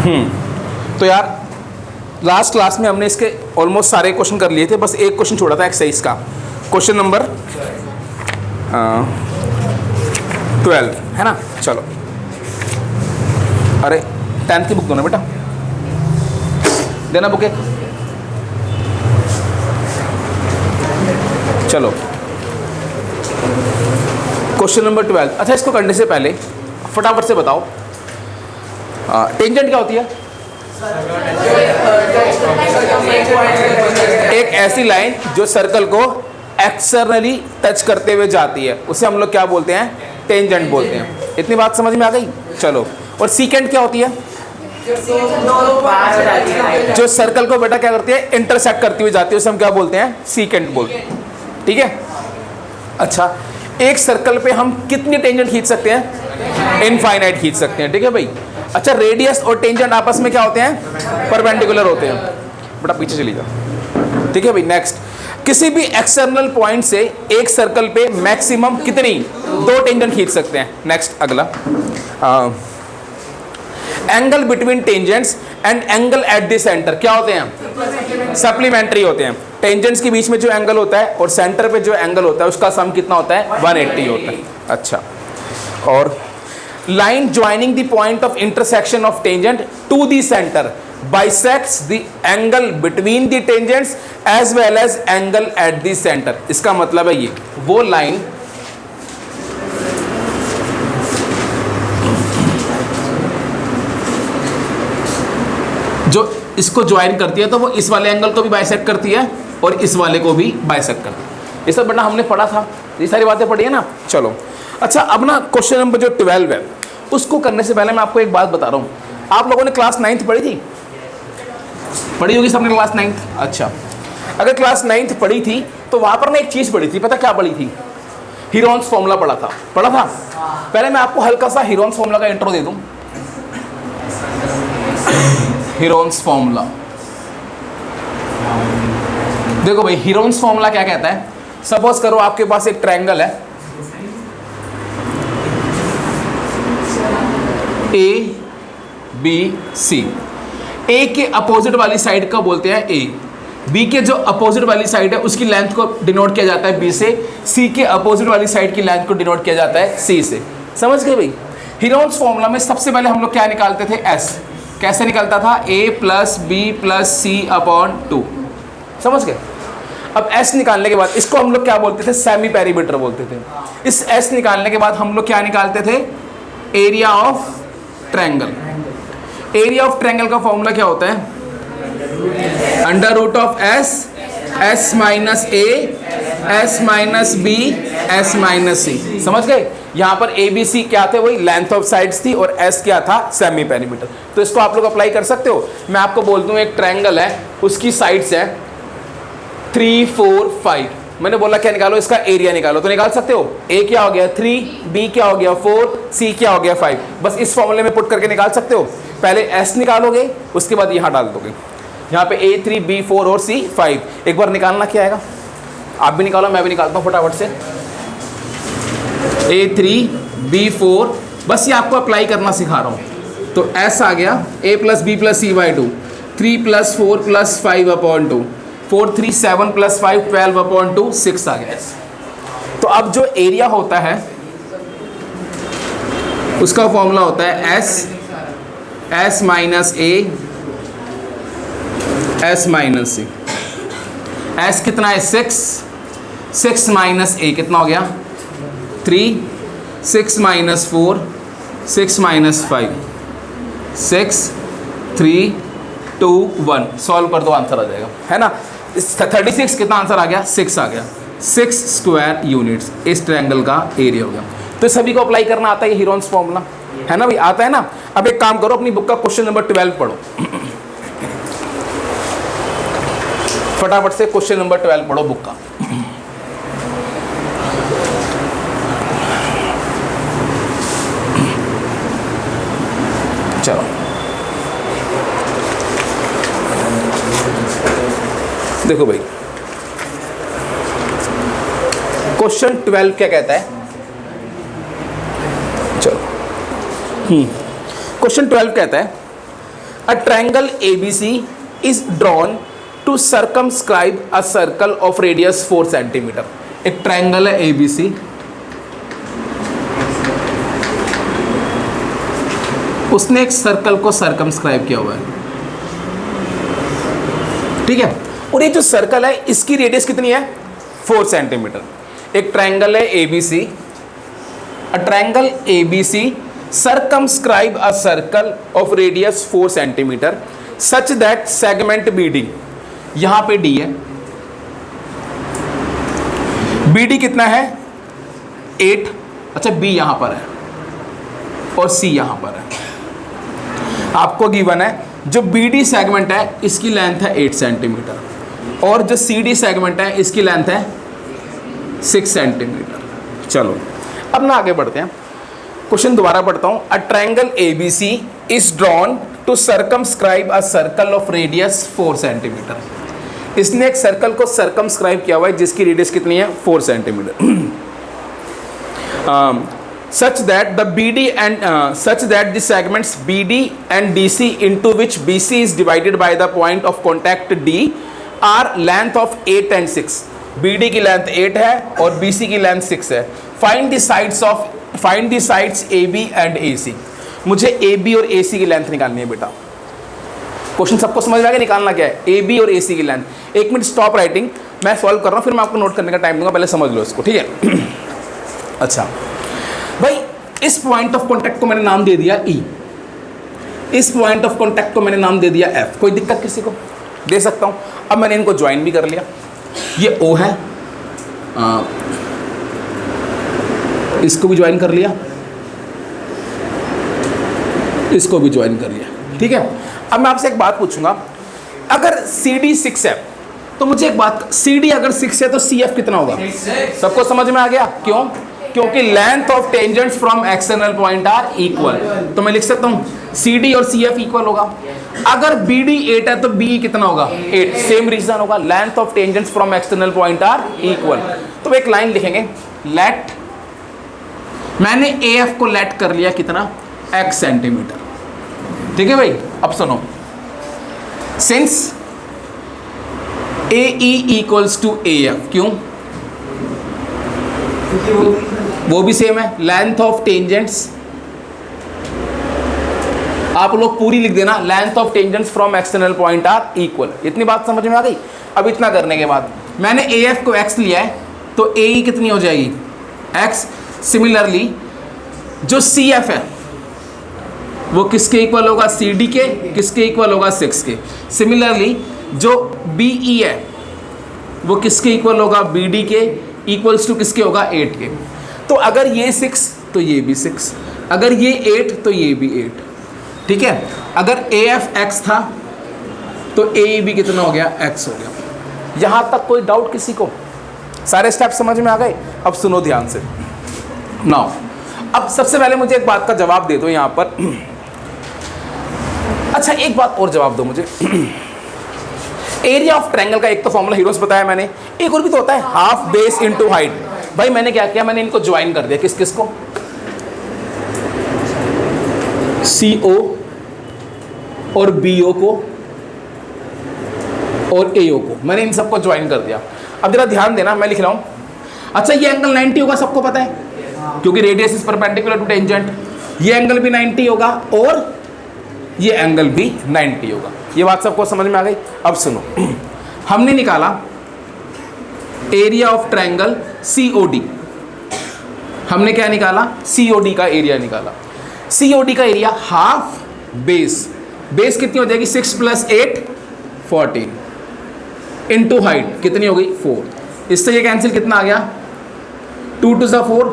तो यार last class में हमने इसके ऑलमोस्ट सारे क्वेश्चन कर लिए थे, बस एक क्वेश्चन छोड़ा था एक्सरसाइज का, क्वेश्चन नंबर 12 है ना। चलो, अरे 10th की बुक दो ना बेटा, देना बुक एक। चलो क्वेश्चन नंबर 12। अच्छा, इसको करने से पहले फटाफट से बताओ टेंजेंट क्या होती है? एक ऐसी लाइन जो सर्कल को एक्सटर्नली टच करते हुए जाती है, उसे हम लोग क्या बोलते हैं? टेंजेंट बोलते हैं। इतनी बात समझ में आ गई? चलो, और सीकेंट क्या होती है? जो सर्कल को बेटा क्या करती है? इंटरसेक्ट करती हुई जाती है, उसे हम क्या बोलते हैं? सीकेंट बोलते हैं। ठीक है। अच्छा, एक सर्कल पे हम कितनी टेंजेंट खींच सकते हैं? इनफाइनाइट खींच सकते हैं। ठीक है भाई। अच्छा, रेडियस और टेंजेंट आपस में क्या होते हैं? परपेंडिकुलर होते हैं। बेटा पीछे चली जाओ। ठीक है भाई। नेक्स्ट, किसी भी एक्सटर्नल पॉइंट से एक सर्कल पे मैक्सिमम कितनी? 2 टेंजेंट खींच सकते हैं। नेक्स्ट अगला, angle between tangents and angle at the centre क्या होते हैं? सप्लीमेंट्री होते हैं। टेंजेंट्स के बीच में जो एंगल होता है और सेंटर पे जो एंगल होता है उसका सम कितना होता है? 180 होता है। अच्छा, और line joining the point of intersection of tangent to the centre bisects the angle between the tangents as well as angle at the center। इसका मतलब है ये वो लाइन जो इसको ज्वाइन करती है, तो वो इस वाले एंगल को भी बाइसेक्ट करती है और इस वाले को भी बाइसेक्ट करती है। ये सब बेटा हमने पढ़ा था, ये सारी बातें पढ़ी है ना। चलो, अच्छा अब ना क्वेश्चन नंबर जो 12 है उसको करने से पहले मैं आपको एक बात बता रहा हूँ। आप लोगों ने क्लास 9th पढ़ी थी? पढ़ी होगी सबने क्लास 9th। अच्छा, अगर क्लास 9th पढ़ी थी तो वहां पर ना एक चीज पढ़ी थी, पता क्या पढ़ी थी? हीरोन्स फॉर्मूला पढ़ा था। पहले मैं आपको हल्का सा हीरोन्स फॉर्मूला का इंट्रो दे दूं। हीरोन्स फॉर्मूला देखो भाई, हीरोन्स फॉर्मूला क्या कहता है? सपोज करो आपके पास एक ट्रायंगल है ए बी सी। ए के अपोजिट वाली साइड का बोलते हैं ए, बी के जो अपोजिट वाली साइड है उसकी लेंथ को डिनोट किया जाता है बी से, सी के अपोजिट वाली साइड की लेंथ को डिनोट किया जाता है सी से। समझ गए भाई? हीरोन्स फॉर्मूला में सबसे पहले हम लोग क्या निकालते थे? एस। कैसे निकलता था? a plus B plus c upon 2। समझ गए? अब s निकालने के बाद इसको हम लोग क्या बोलते थे? सेमी पेरीमीटर बोलते थे। इस s निकालने के बाद हम लोग क्या निकालते थे? Area of triangle. Area of triangle का फॉर्मूला क्या होता है? Under root of S, S minus A, S minus B, S minus C. समझ गए? यहाँ पर ए बी सी क्या थे? वही लेंथ ऑफ साइड्स थी, और एस क्या था? Semi perimeter. तो इसको आप लोग अप्लाई कर सकते हो। मैं आपको बोल दूं एक ट्रायंगल है, उसकी साइड्स है 3 4 5। मैंने बोला क्या निकालो? इसका एरिया निकालो। तो निकाल सकते हो। ए क्या हो गया? 3, बी क्या हो गया? 4, सी क्या हो गया? 5। बस इस फॉर्मूले में पुट करके निकाल सकते हो। पहले एस निकालोगे, उसके बाद यहाँ डाल दोगे। यहाँ पे ए 3 बी 4 और सी 5। एक बार निकालना क्या आएगा? आप भी निकालो, मैं भी निकालता हूँ फटाफट से। ए 3 बी 4, बस ये आपको अप्लाई करना सिखा रहा हूँ। तो एस आ गया A plus B plus C by 2, 3 plus 4 plus 5 upon 2, 4 3 7 plus 5 12 upon 2 6 आ गया। तो अब जो एरिया होता है उसका फॉर्मूला होता है S minus A, S minus C. S कितना है? 6 माइनस ए कितना हो गया? 3, 6 माइनस 4, 6 माइनस 5, 6 3 2 1। सॉल्व कर दो, आंसर आ जाएगा, है ना? 36 कितना आंसर आ गया? 6 आ गया। 6 स्क्वायर यूनिट्स इस ट्रायंगल का एरिया हो गया। तो सभी को अप्लाई करना आता है हीरोन्स फॉर्मूला, है ना भाई? आता है ना? अब एक काम करो, अपनी बुक का क्वेश्चन नंबर 12 पढ़ो। फटाफट से क्वेश्चन नंबर 12 पढ़ो बुक का। चलो देखो भाई, क्वेश्चन 12 क्या कहता है? चलो क्वेश्चन 12 कहता है a triangle ABC is drawn to circumscribe a circle of radius 4 centimetre. एक ट्रायंगल है ABC, उसने एक सर्कल को सर्कमस्क्राइब किया हुआ है, ठीक है। और ये जो सर्कल है इसकी रेडियस कितनी है? 4 सेंटीमीटर। एक ट्रायंगल है ABC, a triangle ABC circumscribe a circle of radius 4 centimetre such that segment BD, यहां पे D है, BD कितना है? 8। अच्छा, B यहां पर है और C यहां पर है। आपको गिवन है जो BD सेगमेंट है इसकी लेंथ है 8 सेंटीमीटर और जो CD सेगमेंट है इसकी लेंथ है 6 सेंटीमीटर। चलो अब ना आगे बढ़ते हैं, क्वेश्चन दोबारा पढ़ता हूं। A triangle ABC is drawn to circumscribe a circle of radius 4 centimetre. इसने एक सर्कल को सर्कमस्क्राइब किया हुआ है जिसकी रेडियस कितनी है? 4 centimetre. such that the BD and such that the segments BD and DC into which BC is divided by the point of contact D are length of 8 and 6। BD की length 8 है और BC की length 6 है। Find the sides AB and AC। मुझे AB और AC की length निकालनी है बेटा। क्वेश्चन सबको समझ में आ गया निकालना क्या है? AB और AC की लेंथ। 1 मिनट स्टॉप राइटिंग, मैं सॉल्व कर रहा हूँ, फिर मैं आपको नोट करने का टाइम दूंगा, पहले समझ लो इसको, ठीक है। अच्छा भाई, इस पॉइंट ऑफ कॉन्टैक्ट को मैंने नाम दे दिया E, इस पॉइंट ऑफ कॉन्टैक्ट को मैंने नाम दे दिया F। कोई दिक्कत किसी को? दे सकता हूँ। अब मैंने इनको ज्वाइन भी कर लिया, ये O है, इसको भी ज्वाइन कर लिया, इसको भी ज्वाइन कर लिया, ठीक है। अब मैं आपसे एक बात पूछूंगा, अगर CD 6 है तो मुझे एक बात, CD अगर 6 है तो CF कितना होगा? सबको समझ में आ गया? क्यों? क्योंकि length of tangents from external point are equal, तो मैं लिख सकता हूं CD और CF इक्वल होगा। अगर BD 8 है तो BE कितना होगा? 8। सेम रीजन होगा, length of tangents from external point are equal. तो एक लाइन लिखेंगे, लेट, मैंने AF को लेट कर लिया कितना? X सेंटीमीटर, ठीक है भाई। अब सुनो, since AE equals to AF, क्यों? वो भी सेम है, लेंथ ऑफ टेंजेंट्स, आप लोग पूरी लिख देना, length of tangents from external point are equal. इतनी बात समझ में आ गई? अब इतना करने के बाद मैंने AF को X लिया है तो AE कितनी हो जाएगी? X। सिमिलरली जो CF है वो किसके इक्वल होगा? CD के। किसके इक्वल होगा? 6 के। सिमिलरली जो BE है वो किसके इक्वल होगा? BD के इक्वल्स टू किसके होगा? 8 के। तो अगर ये 6 तो ये भी 6, अगर ये 8 तो ये भी 8, ठीक है। अगर AF X था तो AE भी कितना हो गया? X हो गया। यहां तक कोई डाउट किसी को? सारे स्टेप समझ में आ गए? अब सुनो ध्यान से। नाउ अब सबसे पहले मुझे एक बात का जवाब दे दो यहां पर। अच्छा एक बात और जवाब दो मुझे। एरिया ऑफ ट्रायंगल का एक तो फॉर्मूला हीरोस बताया मैंने, एक और भी तो होता है, हाफ बेस इनटू हाइट। भाई मैंने क्या किया? मैंने इनको ज्वाइन कर दिया, किस किस को? CO और BO को और AO को, मैंने इन सबको ज्वाइन कर दिया। अब जरा ध्यान देना, मैं लिख रहा हूं। अच्छा ये एंगल 90 होगा, सबको पता है, क्योंकि radius is perpendicular to tangent. ये एंगल भी 90 होगा और ये एंगल भी 90 होगा। ये बात सबको समझ में आ गई? अब सुनो, हमने निकाला एरिया ऑफ ट्रायंगल COD। हमने क्या निकाला? COD का एरिया निकाला। COD का एरिया हाफ बेस, बेस कितनी हो जाएगी? 6 + 8 14 इनटू हाइट कितनी हो गई? 4। इससे ये कैंसिल, कितना आ गया? 2 × 4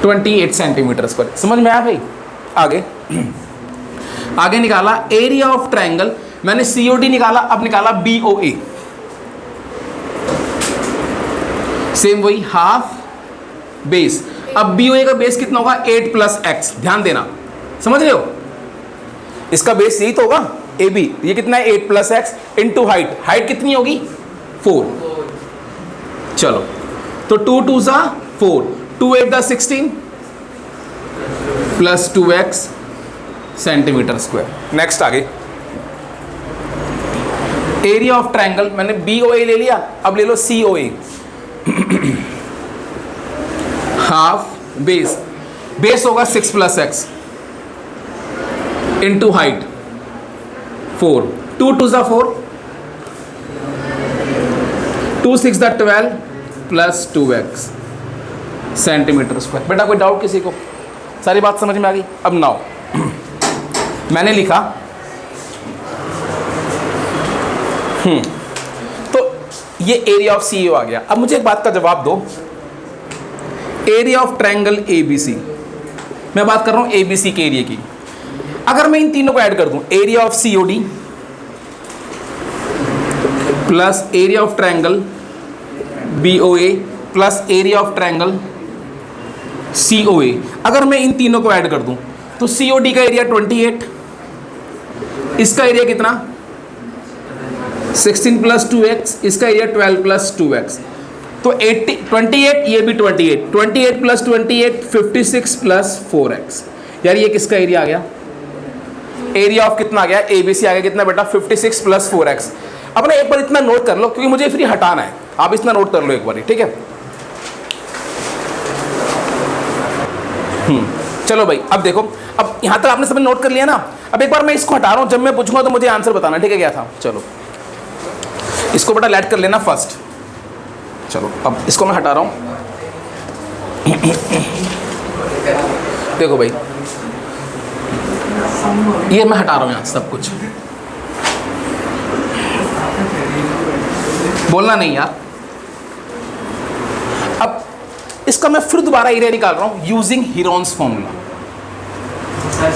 28 सेंटीमीटर स्क्वायर। समझ में आया भाई? आगे आगे निकाला एरिया ऑफ ट्रायंगल, मैंने COD निकाला, अब निकाला BOA। सेम वही हाफ बेस। अब BOA का बेस कितना होगा? 8 + X। ध्यान देना, समझ रहे हो? इसका बेस यही तो होगा AB। ये कितना है? 8 + X इनटू हाइट। हाइट कितनी होगी? 4। चलो तो 2 × 2 = 4, 2 × 8 = 16 + 2X सेंटीमीटर स्क्वायर। नेक्स्ट आगे, एरिया ऑफ ट्रायंगल, मैंने BOA ले लिया, अब ले लो COA। हाफ बेस, बेस होगा 6 + x into height 4, 2 × 2 = 4, 2 × 6 = 12 plus 2x centimetre square. बेटा कोई डाउट किसी को? सारी बात समझ में आ गई? अब नाउ मैंने लिखा तो ये एरिया ऑफ COA आ गया। अब मुझे एक बात का जवाब दो, एरिया ऑफ ट्रायंगल ABC, मैं बात कर रहा हूं ABC के एरिया की। अगर मैं इन तीनों को ऐड कर दूं, area of COD plus area of triangle BOA plus area of triangle COA, अगर मैं इन तीनों को ऐड कर दूं तो COD का एरिया 28, इसका एरिया कितना 16 + 2x, इसका एरिया 12 + 2x, तो 28, ये भी 28, 28 + 28 56 + 4x। यार ये किसका एरिया आ गया? एरिया ऑफ कितना आ गया? ABC आ गया कितना बेटा? 56 + 4x। अब ना एक बार इतना नोट कर लो, क्योंकि मुझे फ्री हटाना है, आप इतना नोट कर लो एक बार, ठीक है? चलो भाई, अब देखो, अब यहां तक आपने सब नोट कर लिया ना। अब एक बार मैं इसको हटा रहा हूं, जब मैं पूछूंगा तो मुझे आंसर बताना, ठीक है? क्या था? चलो इसको बेटा लेट कर लेना फर्स्ट। चलो अब इसको मैं हटा रहा हूं। देखो भाई, ये मैं हटा रहा हूं यहां सब कुछ, बोलना नहीं यार। अब इसका मैं फिर दोबारा एरिया निकाल रहा हूं यूजिंग हीरोन्स फॉर्मूला।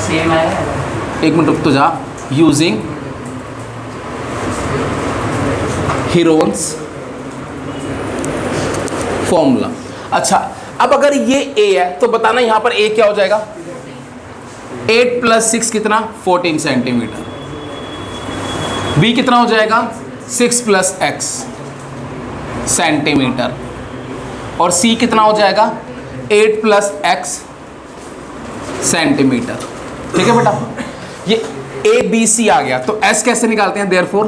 सेम है, एक मिनट रुक तो जा, यूजिंग हीरोन्स फॉर्मूला। अच्छा, अब अगर ये A है तो बताना यहां पर A क्या हो जाएगा? 8 + 6 कितना? 14 सेंटीमीटर। B कितना हो जाएगा? 6 + x सेंटीमीटर। और C कितना हो जाएगा? 8 + x सेंटीमीटर। ठीक है बेटा, ये ABC आ गया। तो S कैसे निकालते हैं? Therefore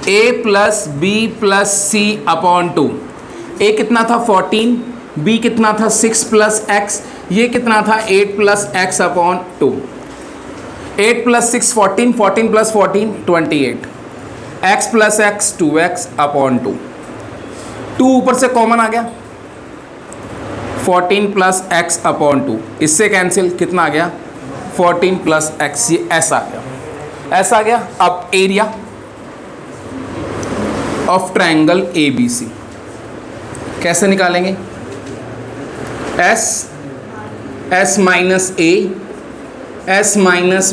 A + B + C / 2। A कितना था? 14, B कितना था? 6 + x, ये कितना था? 8 + x / 2। 8 + 6 14, 14 + 14 28, x + x 2x / 2। 2 ऊपर से कॉमन आ गया, 14 + x / 2, इससे कैंसिल, कितना आ गया? 14 + x, ये ऐसा आ गया, ऐसा आ गया। अब एरिया ऑफ ट्रायंगल ABC कैसे निकालेंगे? S - A, S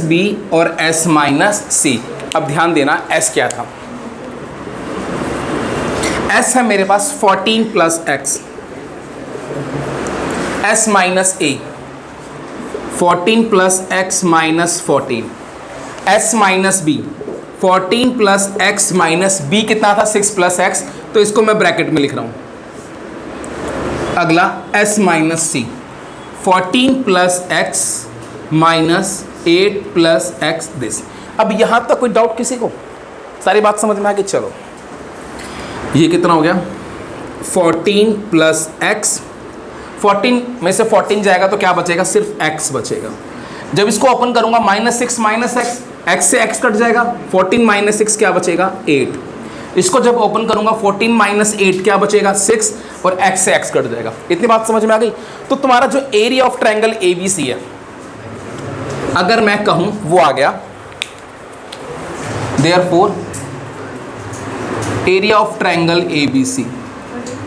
- B और S - C। अब ध्यान देना, S क्या था? S है मेरे पास 14 + x, S - A 14 + x - 14, S - B 14 + x - B कितना था? 6 + x, तो इसको मैं ब्रैकेट में लिख रहा हूं। अगला S - C 14 + x - 8 + x this. अब यहां तक कोई डाउट किसी को? सारी बात समझ में आ गई? चलो ये कितना हो गया? 14 + x, 14 में से 14 जाएगा तो क्या बचेगा? सिर्फ x बचेगा। जब इसको ओपन करूंगा -6 - x, x से x कट जाएगा, 14 - 6 क्या बचेगा? 8। इसको जब ओपन करूंगा 14 - 8 क्या बचेगा? 6, और x से x कट जाएगा। इतनी बात समझ में आ गई? तो तुम्हारा जो एरिया ऑफ ट्रायंगल ABC है, अगर मैं कहूं वो आ गया, therefore area of triangle ABC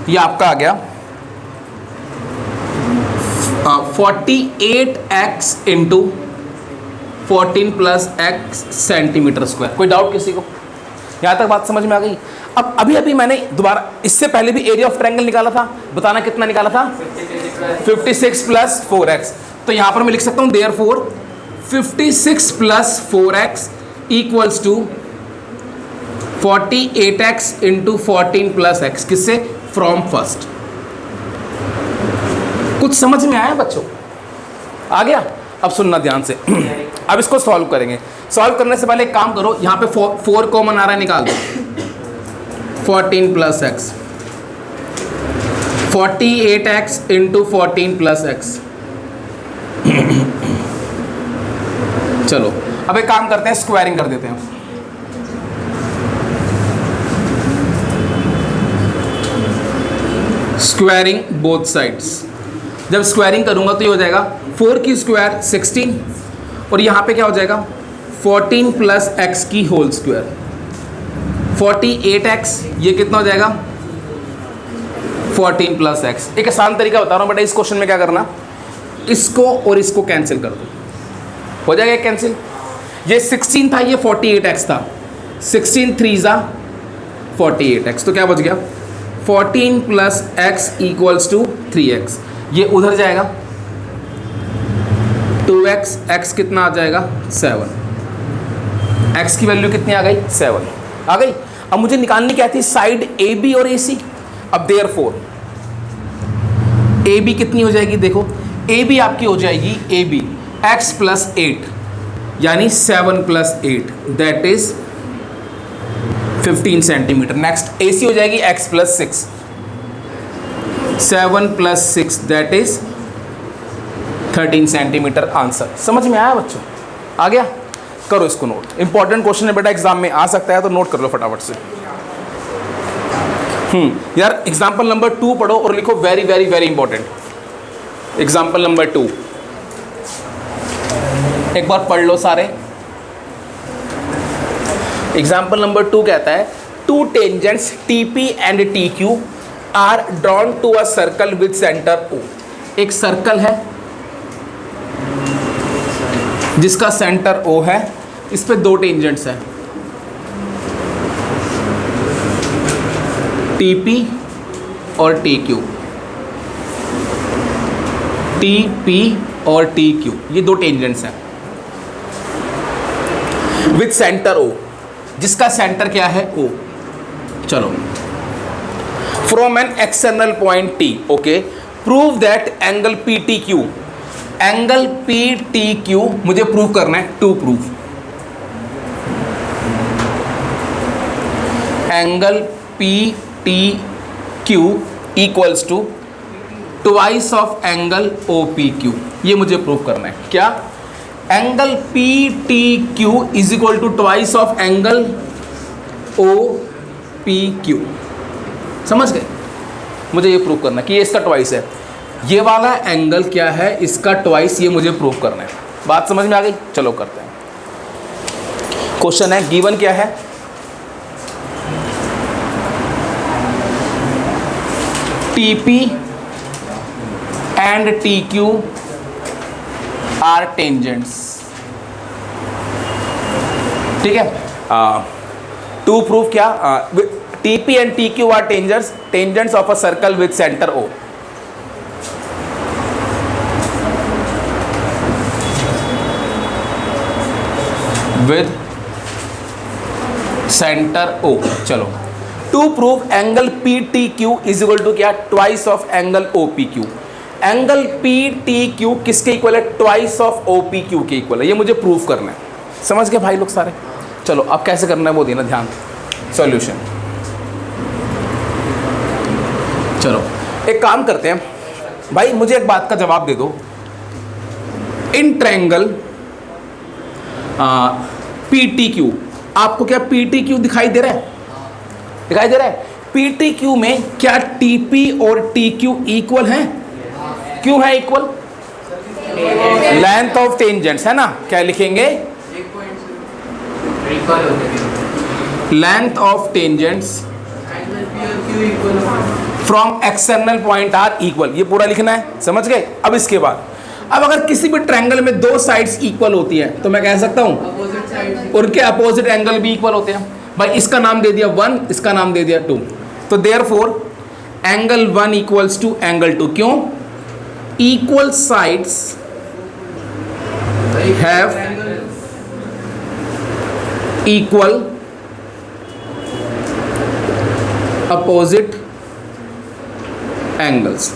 ये आपका आ गया 48x × 14 + x सेंटीमीटर स्क्वायर। कोई डाउट किसी को? यहाँ तक बात समझ में आ गई? अब अभी मैंने दोबारा, इससे पहले भी एरिया ऑफ ट्रायंगल निकाला था, बताना कितना निकाला था? 56 + 4x। तो यहाँ पर मैं लिख सकता हूँ देयरफॉर 56 + 4x = 48x × 14 + x। किससे? From first. कुछ समझ में आया बच्चों? आ गया? अब सुनना ध्यान से। अब इसको सॉल्व करेंगे। सॉल्व करने से पहले एक काम करो, यहाँ पे 4 कॉमन आ रहा है, निकाल दो। 14 plus x, 48x into 14 plus x. चलो अब एक काम करते हैं, स्क्वायरिंग कर देते हैं। Squaring both sides. जब स्क्वायरिंग करूंगा तो ये हो जाएगा 4 की स्क्वायर 16 और यहाँ पे क्या हो जाएगा 14 प्लस एक्स की होल स्क्वायर 48x। ये कितना हो जाएगा 14 प्लस एक्स। एक आसान तरीका बता रहा हूँ बेटा, इस क्वेश्चन में क्या करना, इसको और इसको कैंसिल कर दो, हो जाएगा कैंसिल। ये 16 था, ये 48x था, 16 3 ज़ा 48x, तो क्या बच गया 14 plus x equals to 3x। ये उधर जाएगा 2x, x कितना आ जाएगा 7, x की वैल्यू कितनी आ गई 7 आ गई। अब मुझे निकालनी क्या थी, साइड AB और AC। अब देयरफॉर AB कितनी हो जाएगी, देखो AB आपकी हो जाएगी AB x प्लस 8 यानी 7 plus 8 that is 15 centimetre. Next AC हो जाएगी x plus 6, 7 plus 6 that is 13 centimetre. Answer समझ में आया बच्चों, आ गया? करो इसको नोट, इंपॉर्टेंट क्वेश्चन है बेटा, एग्जाम में आ सकता है, तो नोट कर लो फटाफट से। यार एग्जाम्पल नंबर 2 पढ़ो और लिखो, very very very important. Example number 2 एक बार पढ़ लो सारे। एग्जाम्पल नंबर 2 कहता है, 2 tangents TP and TQ are drawn to a circle with centre O। एक सर्कल है जिसका सेंटर O है, इस पे 2 टेंजेंट्स हैं TP और TQ। TP और TQ ये 2 टेंजेंट्स हैं विद सेंटर O, जिसका सेंटर क्या है O। चलो, from an external point T, okay, prove that angle PTQ, angle PTQ मुझे प्रूव करना है, to prove angle PTQ equals to twice of angle OPQ। ये मुझे प्रूव करना है, क्या, angle PTQ is equal to twice of angle OPQ। समझ गए? मुझे ये प्रूव करना है कि ये इसका ट्वाइस है, ये वाला एंगल क्या है, इसका ट्वाइस, ये मुझे प्रूव करना है। बात समझ में आ गई? चलो करते हैं। क्वेश्चन है, गिवन क्या है, TP and TQ are tangents. ठीक है, टू प्रूफ क्या, TP and TQ are tangents of a circle with centre O। With centre O। चलो, to prove angle PTQ is equal to क्या, twice of angle OPQ। Angle PTQ किसके equal है, twice of OPQ के equal है, ये मुझे prove करना है। समझ गए भाई लोग सारे? चलो अब कैसे करना है वो देना ध्यान। सॉल्यूशन, चलो एक काम करते हैं भाई, मुझे एक बात का जवाब दे दो, इन ट्रायंगल PTQ, आपको क्या PTQ दिखाई दे रहा है, दिखाई दे रहा है? PTQ में क्या TP और TQ इक्वल हैं? क्यों है इक्वल? लेंथ ऑफ टेंजेंट्स है ना, क्या लिखेंगे, length of tangents from external point are equal, ये पूरा लिखना है। समझ गए? अब इसके बाद, अब अगर किसी भी ट्रायंगल में 2 साइड्स इक्वल होती हैं तो मैं कह सकता हूं उनके अपोजिट एंगल भी इक्वल होते हैं। भाई इसका नाम दे दिया 1, इसका नाम दे दिया 2, तो therefore angle 1 equals to angle 2। क्यों? Equal sides have equal opposite angles.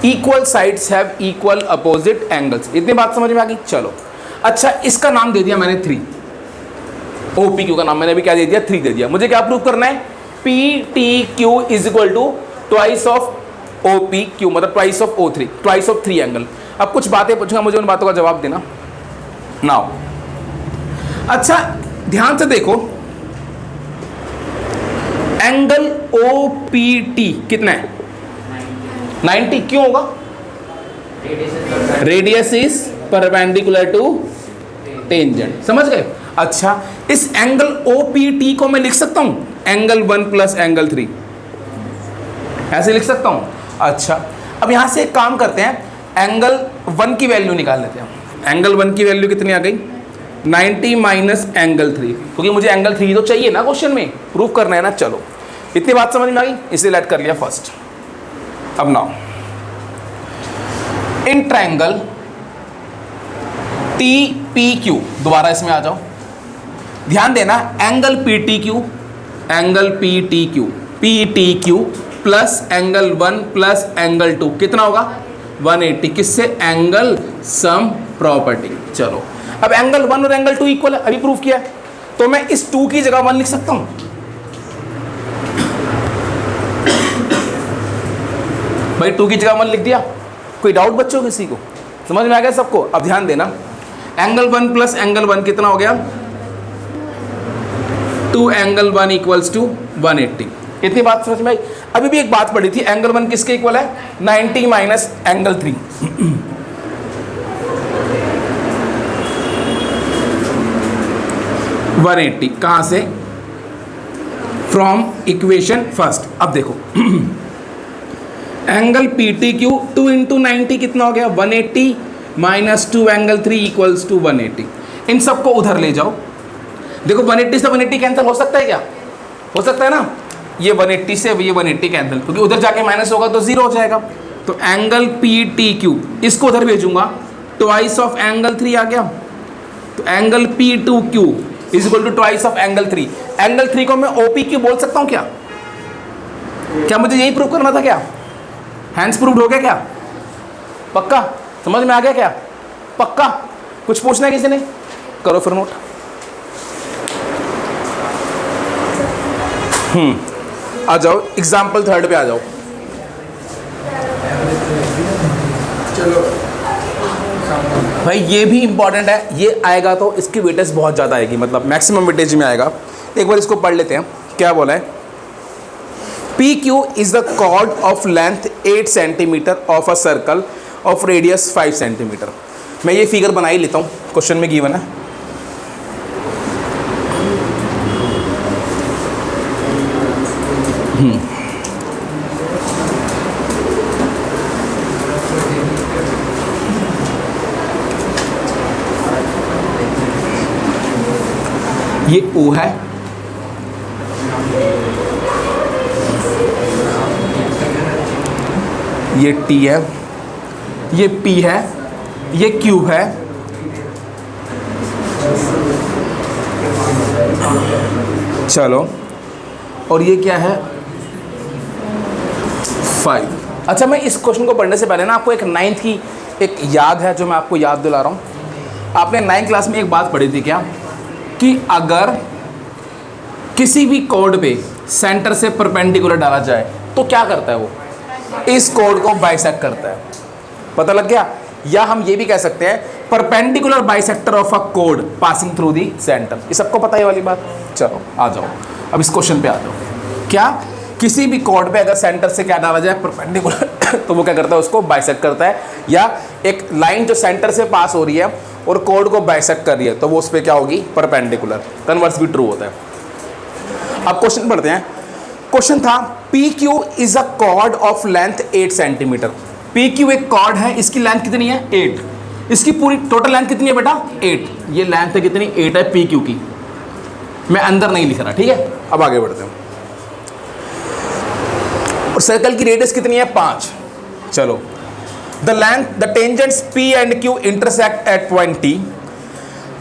Equal sides have equal opposite angles. इतनी बात समझ में आ गई? चलो अच्छा इसका नाम दे दिया मैंने 3, OPQ का नाम मैंने अभी क्या दे दिया 3 दे दिया। मुझे क्या प्रूव करना है, PTQ is equal to twice of OPQ, मतलब twice of O3, twice of 3 angle. अब कुछ बातें पूछूंगा, मुझे उन बातों का जवाब देना नाउ। अच्छा ध्यान से देखो, एंगल OPT कितना है 90, क्यों होगा, radius is perpendicular to tangent, समझ गए। अच्छा इस एंगल OPT को मैं लिख सकता हूं एंगल 1 प्लस एंगल 3, ऐसे लिख सकता हूं। अच्छा अब यहां से एक काम करते हैं, एंगल 1 की वैल्यू निकाल लेते हैं। एंगल 1 की वैल्यू कितनी आ गई 90 माइनस एंगल 3, क्योंकि मुझे एंगल 3 तो चाहिए ना क्वेश्चन में, प्रूफ करना है ना। चलो इतनी बात समझ में आ गई, इसे लेट कर लिया फर्स्ट। अब नाउ इन ट्रायंगल TPQ, दोबारा इसमें आ जाओ, ध्यान देना, angle PTQ plus angle 1 plus angle 2 कितना होगा 180, किससे, एंगल सम प्रॉपर्टी। चलो अब एंगल 1 और एंगल 2 इक्वल है, अभी प्रूफ किया है, तो मैं इस 2 की जगह 1 लिख सकता हूं। भाई 2 की जगह 1 लिख दिया, कोई डाउट बच्चों किसी को, समझ में आ गया सबको। अब ध्यान देना, एंगल 1 प्लस एंगल 1 कितना हो गया 2 एंगल 1 इक्वल्स टू 180, इतनी बात समझ में आई। अभी भी एक बात पढ़ी थी, एंगल 1 किसके इक्वल है 90 माइनस एंगल 3, कहां से, फ्रॉम इक्वेशन फर्स्ट। अब देखो एंगल PTQ 2 इंटू 90 कितना हो गया 180 माइनस 2 एंगल 3 इक्वल्स टू 180, इन सबको उधर ले जाओ। देखो 180 से 180 कैंसिल हो सकता है क्या, हो सकता है ना, ये 180 से ये 180 कैंसिल, क्योंकि उधर जाके माइनस होगा तो 0 हो जाएगा। तो एंगल PTQ इसको उधर भेजूंगा, ट्वाइस ऑफ एंगल 3 आ गया, तो angle P2Q is equal to twice of angle 3। Angle 3 को मैं OPQ बोल सकता हूं क्या, क्या मुझे यही प्रूव करना था क्या, हैंड्स प्रूव्ड हो गया क्या, पक्का समझ में आ गया क्या, पक्का। कुछ पूछना है किसी ने, करो फिर नोट। आ जाओ एग्जाम्पल 3 पे आ जाओ। चलो भाई ये भी इंपॉर्टेंट है, ये आएगा तो इसकी वेटेज बहुत ज़्यादा आएगी, मतलब मैक्सिमम वेटेज में आएगा। एक बार इसको पढ़ लेते हैं, क्या बोला है, PQ is the chord of length 8 centimetre of a circle of radius 5 centimetre. मैं ये फिगर बना ही लेता हूँ, क्वेश्चन में गिवन है। ये O है, ये T है, ये P है, ये Q है, चलो, और ये क्या है 5। अच्छा मैं इस क्वेश्चन को पढ़ने से पहले ना आपको एक 9th की एक याद है जो मैं आपको याद दिला रहा हूँ। आपने 9th क्लास में एक बात पढ़ी थी क्या, कि अगर किसी भी कोड पे सेंटर से परपेंडिकुलर डाला जाए तो क्या करता है वो, इस कोड को बाइसेक्ट करता है, पता लग गया। या हम ये भी कह सकते हैं perpendicular bisector of a code passing through the centre, ये सबको पता है वाली बात। चलो आ जाओ अब इस क्वेश्चन पे आ जाओ, क्या किसी भी कोड पे अगर सेंटर से क्या डाला जाए परपेंडिकुलर तो वो क्या करता है, उसको बाइसेक्ट करता है। या एक लाइन जो सेंटर से पास हो रही है और कोड को बाइसेक्ट कर रही है तो वो उस पर क्या होगी, परपेंडिकुलर। कन्वर्स भी ट्रू होता है। अब क्वेश्चन पढ़ते हैं। क्वेश्चन था PQ is a cord of length 8 centimetre. PQ एक कॉर्ड है, इसकी लेंथ कितनी है 8, इसकी पूरी टोटल लेंथ कितनी है बेटा 8, ये लेंथ है कितनी 8 है PQ की, मैं अंदर नहीं लिख रहा, ठीक है। अब आगे बढ़ते हैं। और सर्कल की रेडियस कितनी है 5। चलो the length the tangents P and Q intersect at point T,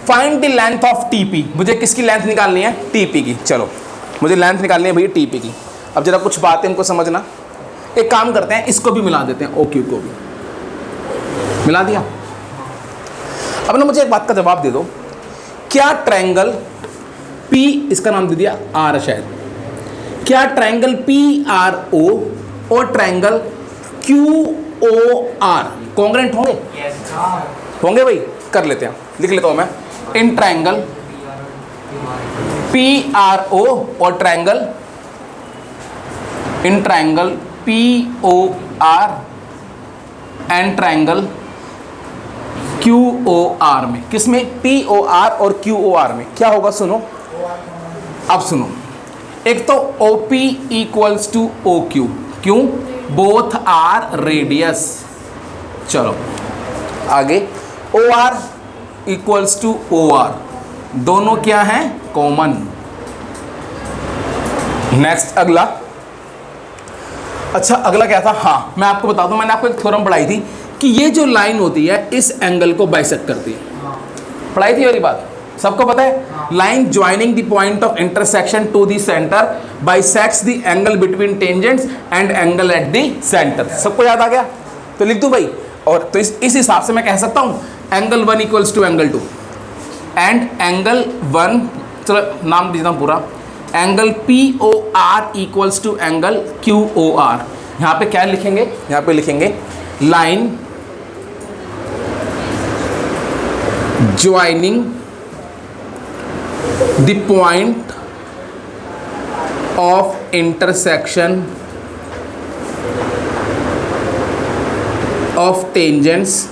find the length of TP। मुझे किसकी लेंथ निकालनी है TP की। चलो मुझे लेंथ निकालनी है भैया TP की। अब जरा कुछ बातें इनको समझना। एक काम करते हैं, इसको भी मिला देते हैं, OQ को भी मिला दिया। अब ना मुझे एक बात का जवाब दे दो, क्या ट्रायंगल P, इसका नाम दे दिया R शायद, क्या ट्रायंगल PRO और ट्रायंगल QOR कॉन्ग्रेंट होंगे? होंगे भाई, कर लेते हैं, लिख लेता हूं मैं। इन ट्रायंगल PRO और triangle, in triangle POR and triangle QOR में, किसमें? POR और QOR में क्या होगा सुनो। अब सुनो, एक तो OP इक्वल्स टू OQ, क्यों? Both are radius. चलो आगे, OR इक्वल्स टू OR, दोनों क्या हैं? कॉमन। नेक्स्ट अगला, अच्छा अगला क्या था? हाँ मैं आपको बता दूं, मैंने आपको एक थ्योरम पढ़ाई थी कि ये जो लाइन होती है इस एंगल को बाइसेक्ट करती है। पढ़ाई थी वाली बात, सबको पता है। Line joining the point of intersection to the centre bisects the angle between tangents and angle at the centre. सबको याद आ गया? तो लिख दूं भाई। और तो इस हिसाब से मैं कह सकता हूं angle 1 equals to angle 2 and angle 1, चलो नाम दीजिए पूरा, angle POR equals to angle QOR। यहाँ पे क्या लिखेंगे? यहाँ पे लिखेंगे line joining the point of intersection of tangents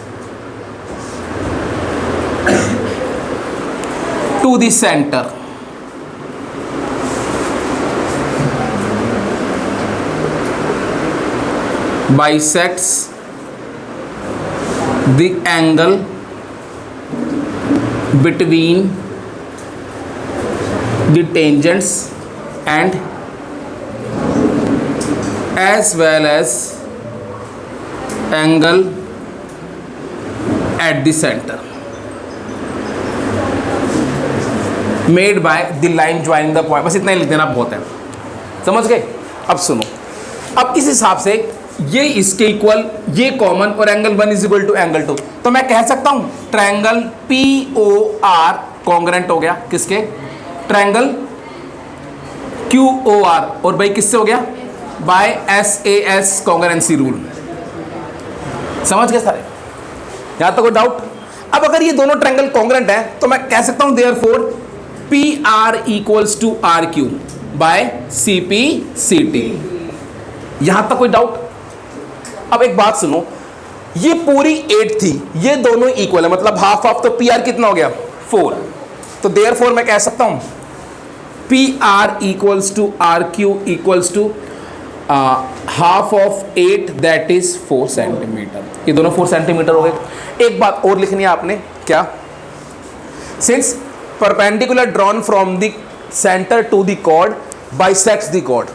to the centre bisects the angle between the tangents and as well as angle at the center made by the line joining the point। बस इतना ही लिख देना बहुत है, समझ गए? अब सुनो, अब इस हिसाब से ये इसके इक्वल, ये कॉमन, और angle 1 is equal to angle 2, तो मैं कह सकता हूं ट्रायंगल POR कॉन्ग्रेंट हो गया किसके? ट्रायंगल QOR, और भाई किससे हो गया? By SAS congruency rule. समझ गए सारे? यहां तक कोई डाउट? अब अगर ये दोनों ट्रायंगल कॉन्ग्रेंट है तो मैं कह सकता हूं therefore PR equals to RQ by CP/CT। यहां तक कोई डाउट? अब एक बात सुनो, ये पूरी 8 थी, ये दोनों इक्वल है, मतलब हाफ ऑफ, तो PR कितना हो गया? 4। तो देयरफॉर मैं कह सकता हूं PR equals to RQ equals to half of 8 that is 4 centimetre. ये दोनों 4 सेंटीमीटर हो गए। एक बात और लिखनी है आपने, क्या? Since perpendicular drawn from the centre to the chord bisects the chord.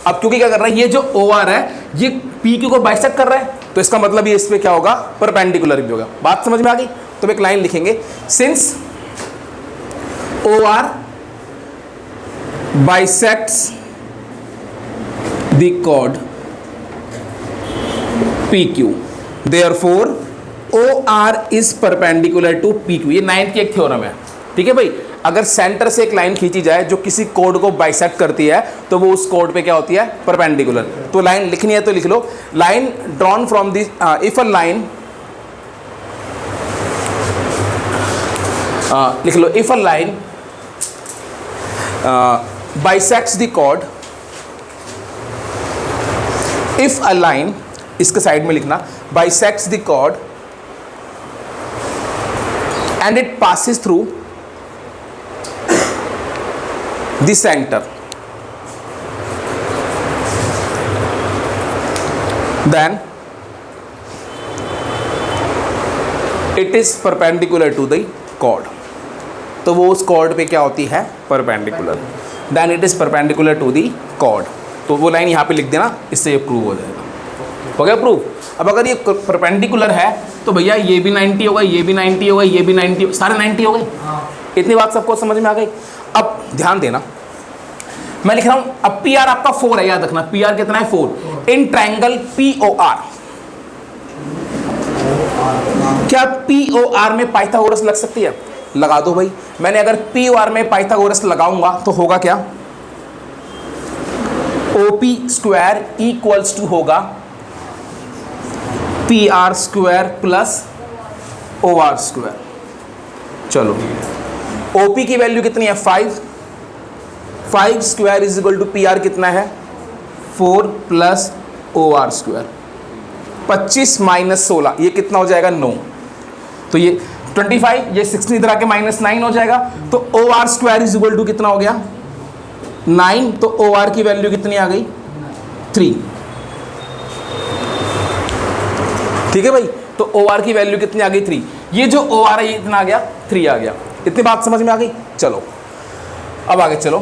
अब क्योंकि क्या कर रहा है, ये जो OR है ये PQ को बाइसेक्ट कर रहा है, तो इसका मतलब ये इस पे क्या होगा? परपेंडिकुलर भी होगा। बात समझ में आ गई? तो एक लाइन लिखेंगे, since OR bisects the chord PQ, therefore OR is perpendicular to PQ। ये 9th की एक थ्योरम है, ठीक है भाई? अगर सेंटर से एक लाइन खींची जाए जो किसी कोड को बाइसेक्ट करती है तो वो उस कोड पे क्या होती है? परपेंडिकुलर। तो लाइन लिखनी है तो लिख लो, line drawn from this, if a line, लिख लो, if a line bisects the chord, if a line, इसके साइड में लिखना, bisects the chord and it passes through the center, then it is perpendicular to the chord। तो वो उस chord पे क्या होती है? Perpendicular. then it is perpendicular to the chord। तो वो लाइन यहाँ पे लिख देना, इससे ये प्रूव हो जाएगा। हो गया प्रूव? अब अगर ये परपेंडिकुलर है तो भैया ये भी 90 होगा, ये भी 90 होगा, ये भी 90, सारे 90 हो गए। इतनी बात सबको समझ में आ गई? अब ध्यान देना, मैं लिख रहा हूं, अब PR आपका 4 है, याद रखना PR कितना है? 4 इन ट्रायंगल POR। क्या पी ओ आर में पाइथागोरस लग सकती है? लगा दो भाई। मैंने अगर पी ओ आर में पाइथागोरस लगाऊंगा तो होगा क्या? ओपी स्क्वायर इक्वल्स टू होगा P R square plus O R square. चलो, ओपी की वैल्यू कितनी है? 5 square is equal to P R कितना है? 4 plus O R square. 25 minus 16 ये कितना हो जाएगा? 9। तो ये 25, ये 16 इधर आके -9 हो जाएगा। तो O R square is equal to कितना हो गया? 9। तो ओ आर की वैल्यू कितनी आ गई? 3। ठीक है भाई, तो ओ आर की वैल्यू कितनी आ गई? 3। ये जो ओ आर है ये कितना आ गया? 3 आ गया। इतनी बात समझ में आ गई? चलो अब आगे चलो।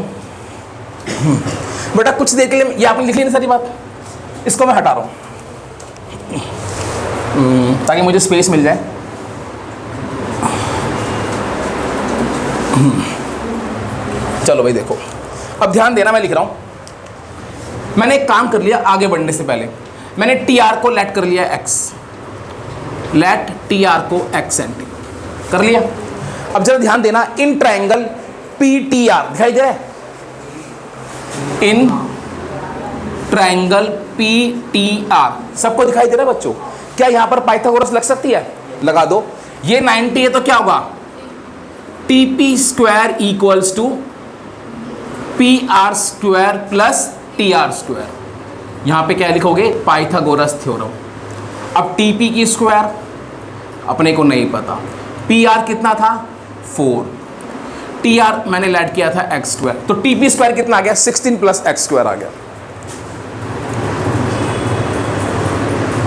बेटा कुछ देर के लिए ये आपने लिख ली ना सारी बात, इसको मैं हटा रहा हूं ताकि मुझे स्पेस मिल जाए। चलो भाई देखो, अब ध्यान देना, मैं लिख रहा हूं। मैंने एक काम कर लिया आगे बढ़ने से पहले। मैंने टी आर को लेट कर लिया एक्स, लेट टी आर को एक्स एंटी कर लिया। अब जरा ध्यान देना, in triangle P T R दिखाई दे रहा है? In triangle P T R सबको दिखाई दे रहा है बच्चों? क्या यहां पर पाइथागोरस लग सकती है? लगा दो। ये 90 है तो क्या होगा? T P square equals to P R square plus T R square. यहां पे क्या लिखोगे? Pythagoras theorem. अब टी पी की स्क्वायर अपने को नहीं पता, पी आर कितना था? 4, टी आर मैंने लेट किया था एक्स स्क्वायर, तो टी पी स्क्वायर कितना आ गया? 16 प्लस एक्स स्क्वायर आ गया।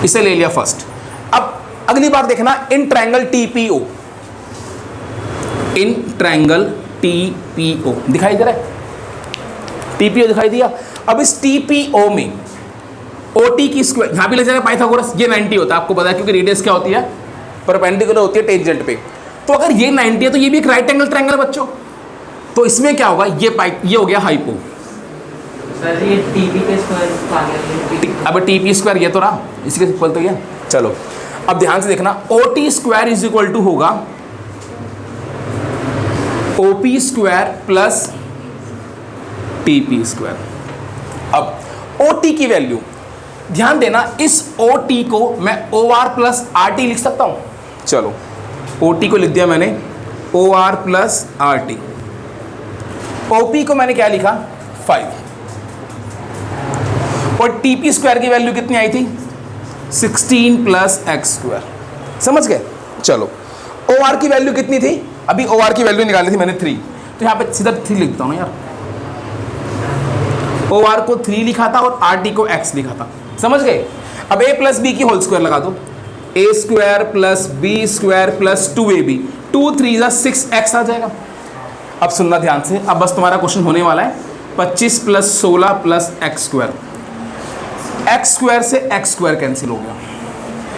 इसे ले लिया फर्स्ट। अब अगली बार देखना, in triangle T P O, in triangle T P O दिखाई दे रहा है? टी पी ओ दिखाई दिया। अब इस टी पी ओ में ओ टी की स्क्वायर यहां भी लग जाएगा पाइथागोरस। ये 90 होता है, आपको पता है, क्योंकि रेडियस क्या होती है? परपेंडिकुलर होती है टेंजेंट पे। तो अगर ये 90 है तो ये भी एक राइट एंगल ट्रायंगल बच्चों। तो इसमें क्या होगा? ये हो गया हाइपो। सर ये टीपी के स्क्वायर आ गया। अब टी पी स्क्वायर ये तो रहा, इसी के इक्वल तो ये। चलो अब ध्यान से देखना, O T square is equal to होगा O P square plus T P square. अब ओ टी की वैल्यू ध्यान देना, इस ओ टी को मैं O R plus R T लिख सकता हूं। चलो ओ टी को लिख दिया मैंने O R plus R T. O P को मैंने क्या लिखा? 5। और टी पी स्क्वायर की वैल्यू कितनी आई थी? 16 प्लस एक्स स्क्वायर। समझ गए? चलो ओ आर की वैल्यू कितनी थी? अभी ओ आर की वैल्यू निकाली थी मैंने 3, तो यहाँ पे सीधा 3 लिखता हूँ ना यार। ओ आर को 3 लिखा था और आर टी को x लिखा था। समझ गए? अब a प्लस बी की होल स्क्वायर लगा दो, a square plus b square plus 2ab, 2 3 6x आ जाएगा। अब सुनना ध्यान से, अब बस तुम्हारा क्वेश्चन होने वाला है 25 plus 16 plus x square. X square से एक्स स्क्वायर कैंसिल हो गया,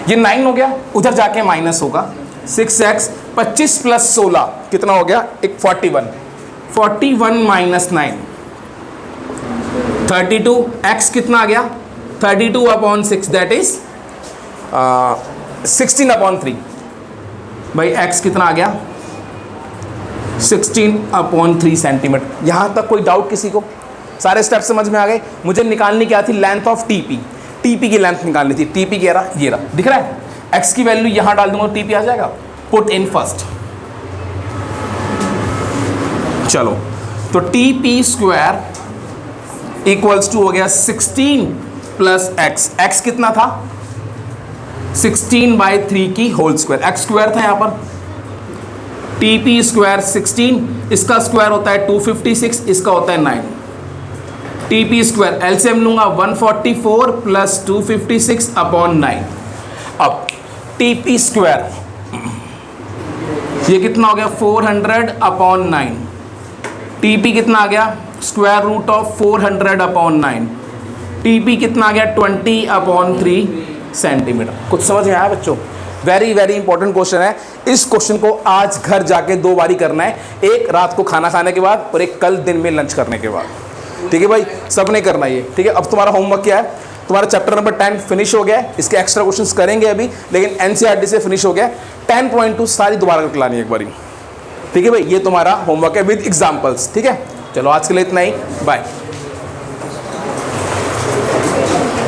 ये 9 हो गया, उधर जाके माइनस होगा 6x। 25 प्लस 16 कितना हो गया? एक 41 माइनस 9 32। x कितना आ गया? 32/6 दैट इज 16/3। भाई x कितना आ गया? 16/3 सेंटीमीटर। यहां तक कोई डाउट किसी को? सारे स्टेप समझ में आ गए? मुझे निकालनी क्या थी? Length of TP. टीपी की लेंथ निकालनी थी। टीपी क्या रहा? ये रहा, दिख रहा है? x की वैल्यू यहां डाल दूंगा, टीपी आ जाएगा। Put in first. चलो तो टीपी स्क्वायर इक्वल्स टू हो गया 16 प्लस एक्स। एक्स कितना था? 16/3 की होल स्क्वायर। एक्स स्क्वायर था यहां पर। टीपी स्क्वायर 16, इसका स्क्वायर होता है 256, इसका होता है 9। टीपी स्क्वायर एलसीएम लूंगा 144 प्लस 256/9। अब टीपी स्क्वायर ये कितना हो गया? 400/9। टीपी कितना आ गया? Square root of 400/9। टीपी कितना आ गया? 20/3 सेंटीमीटर। कुछ समझ में आया बच्चों? वेरी वेरी इंपॉर्टेंट क्वेश्चन है। इस क्वेश्चन को आज घर जाके 2 बारी करना है, एक रात को खाना खाने के बाद और एक कल दिन में लंच करने के बाद। ठीक है भाई, सबने करना है ये। ठीक है, अब तुम्हारा होमवर्क क्या है? तुम्हारा चैप्टर नंबर 10 फिनिश हो गया है, इसके एक्स्ट्रा क्वेश्चंस करेंगे अभी, लेकिन एनसीईआरटी से फिनिश हो गया। 10.2 सारी दोबारा करके लानी है एक बारी, ठीक है भाई। ये तुम्हारा होमवर्क है विद एग्जाम्पल्स, ठीक है। चलो आज के लिए इतना ही, बाय।